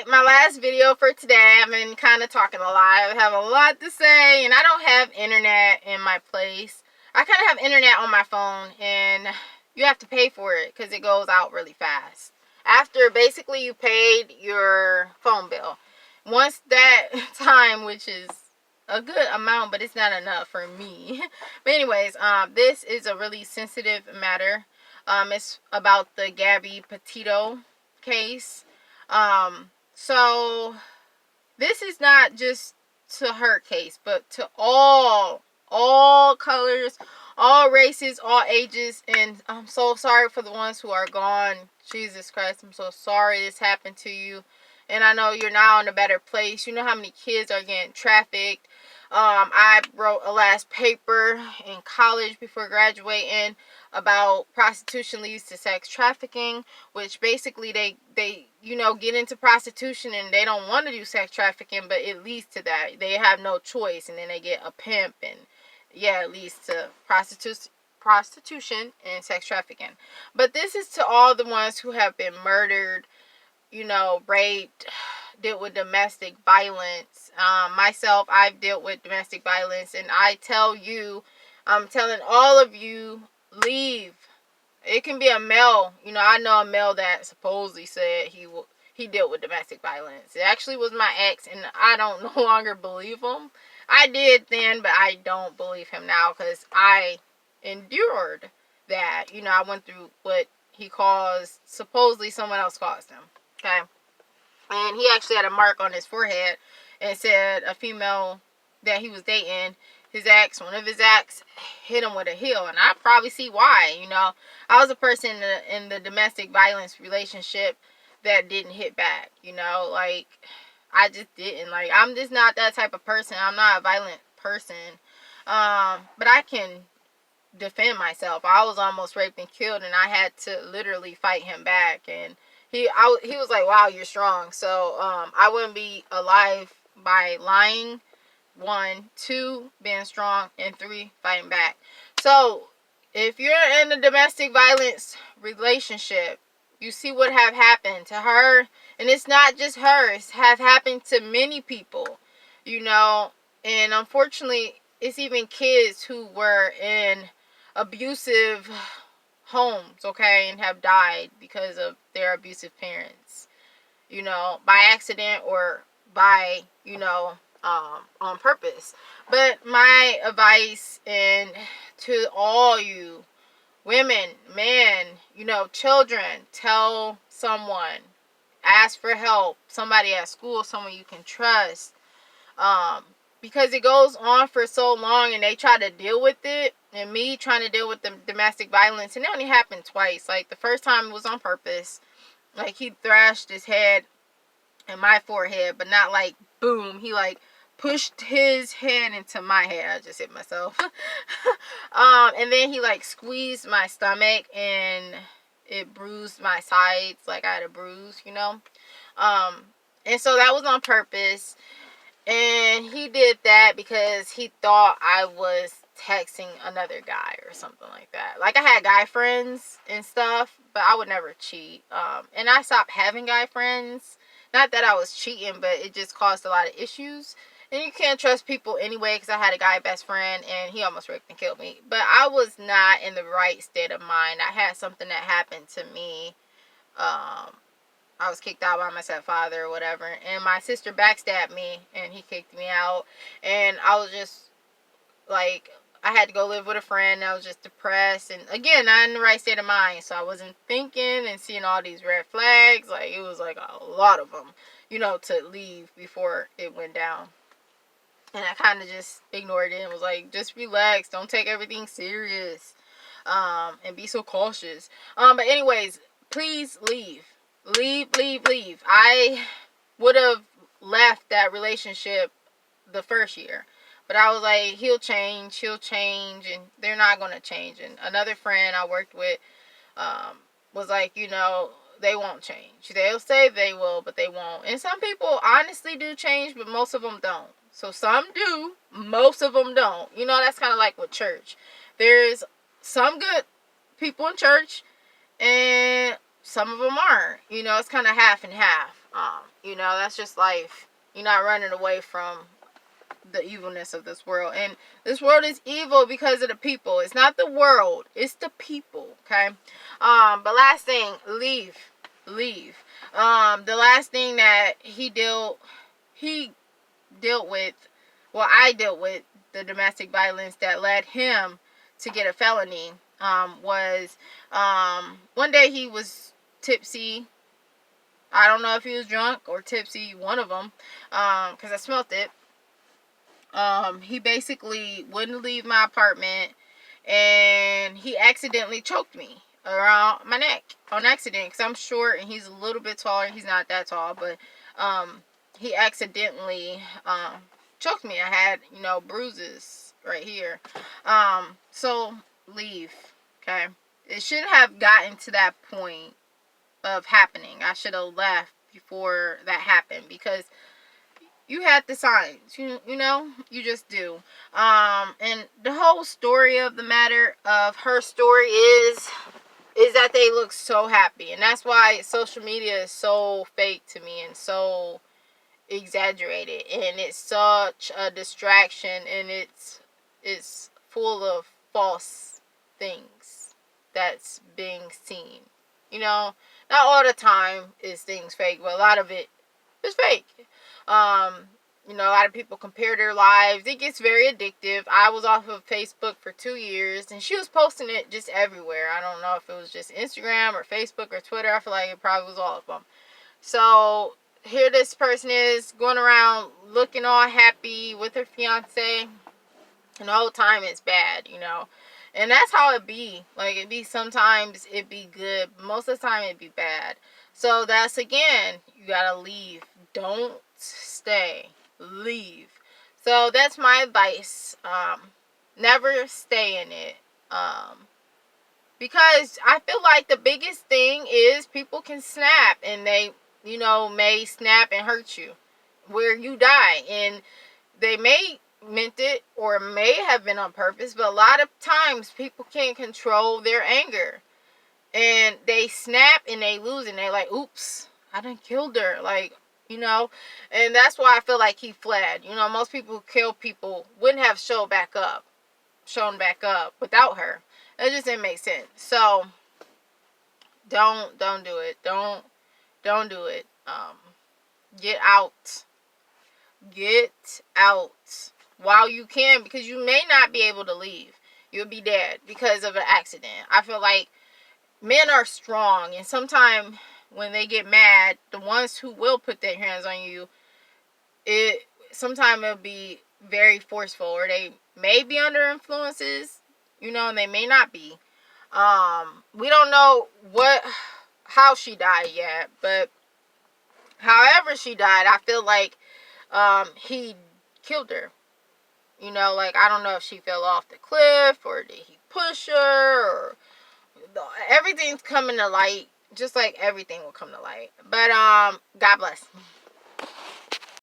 my last video for today. I've been kind of talking a lot. I have a lot to say, and I don't have internet in my place. I kind of have internet on my phone, and you have to pay for it because it goes out really fast. After basically you paid your phone bill. Once that time, which is a good amount, but it's not enough for me. But anyways, this is a really sensitive matter. It's about the Gabby Petito case. So this is not just to her case, but to all colors, all races, all ages. And I'm so sorry for the ones who are gone. Jesus Christ, I'm so sorry this happened to you. And I know you're now in a better place. You know how many kids are getting trafficked. I wrote a last paper in college before graduating about prostitution leads to sex trafficking, which basically they get into prostitution and they don't want to do sex trafficking, but it leads to that. They have no choice, and then they get a pimp, and yeah, it leads to prostitution and sex trafficking. But this is to all the ones who have been murdered, raped, dealt with domestic violence. Myself, I've dealt with domestic violence, and I'm telling all of you, leave. It can be a male. I know a male that supposedly said he dealt with domestic violence. It actually was my ex, and I don't no longer believe him. I did then, but I don't believe him now because I endured that. I went through what he caused, supposedly someone else caused him. Okay? And he actually had a mark on his forehead and said a female that he was dating, one of his ex, hit him with a heel. And I probably see why. I was a person in the domestic violence relationship that didn't hit back. I just didn't. I'm just not that type of person. I'm not a violent person. But I can defend myself. I was almost raped and killed, and I had to literally fight him back. And he was like, wow, you're strong. So I wouldn't be alive by lying. 1, 2, being strong, and 3, fighting back. So if you're in a domestic violence relationship, you see what have happened to her, and it's not just her. It's have happened to many people, and unfortunately, it's even kids who were in abusive homes, okay, and have died because of their abusive parents, by accident or by, on purpose. But my advice to all you women, men, children, tell someone, ask for help, somebody at school, someone you can trust, because it goes on for so long and they try to deal with it. And me trying to deal with the domestic violence, and it only happened twice. The first time it was on purpose. He thrashed his head in my forehead, but not boom. He pushed his head into my head. I just hit myself. And then he squeezed my stomach and it bruised my sides. I had a bruise, and so that was on purpose. And he did that because he thought I was texting another guy or something like that. I had guy friends and stuff, but I would never cheat. And I stopped having guy friends. Not that I was cheating, but it just caused a lot of issues. And you can't trust people anyway, because I had a guy best friend and he almost raped and killed me. But I was not in the right state of mind. I had something that happened to me. I was kicked out by my stepfather or whatever. And my sister backstabbed me and he kicked me out. And I was just I had to go live with a friend. I was just depressed. And again, not in the right state of mind. So I wasn't thinking and seeing all these red flags. It was a lot of them, to leave before it went down. And I kind of just ignored it and was just relax. Don't take everything serious. And be so cautious. But anyways, please leave. Leave. I would have left that relationship the first year. But I was he'll change, and they're not going to change. And another friend I worked with was they won't change. They'll say they will, but they won't. And some people honestly do change, but most of them don't. So some do, most of them don't. That's kind of like with church. There's some good people in church, and some of them aren't. It's kind of half and half. You know, that's just life. You're not running away from the evilness of this world. And this world is evil because of the people. It's not the world, it's the people. Okay. But last thing, leave. The last thing that he dealt with, well, I dealt with the domestic violence that led him to get a felony, was one day he was tipsy. I don't know if he was drunk or tipsy, one of them, because I smelt it. He basically wouldn't leave my apartment, and he accidentally choked me around my neck on accident, because I'm short and he's a little bit taller. He's not that tall, but he accidentally choked me. I had, you know, bruises right here. So leave. Okay. It shouldn't have gotten to that point of happening. I should have left before that happened, because you had the signs. You know, you just do. And the whole story of the matter of her story is that they look so happy, and that's why social media is so fake to me and so exaggerated, and it's such a distraction, and it's full of false things that's being seen. You know, not all the time is things fake, but a lot of it is fake. You know, a lot of people compare their lives. It gets very addictive. I was off of Facebook for 2 years, and she was posting it just everywhere. I don't know if it was just Instagram or Facebook or Twitter. I feel like it probably was all of them. So here this person is going around looking all happy with her fiance, and the whole time it's bad, you know. And that's how it be. Like, it be sometimes it be good, but most of the time it be bad. So that's, again, you gotta leave. Don't stay. Leave. So that's my advice. Never stay in it. Because I feel like the biggest thing is people can snap, and they, you know, may snap and hurt you where you die. And they may meant it or may have been on purpose, but a lot of times people can't control their anger, and they snap and they lose, and they like, oops, I done killed her, like, you know. And that's why I feel like he fled. You know, most people who kill people wouldn't have shown back up without her. It just didn't make sense. So don't do it. Don't do it. Get out while you can, because you may not be able to leave. You'll be dead because of an accident. I feel like men are strong, and sometimes when they get mad, the ones who will put their hands on you, sometimes it'll be very forceful, or they may be under influences, you know, and they may not be. We don't know how she died yet, but however she died, I feel like he killed her. You know, like, I don't know if she fell off the cliff, or did he push her, or everything's coming to light, just like everything will come to light. But God bless.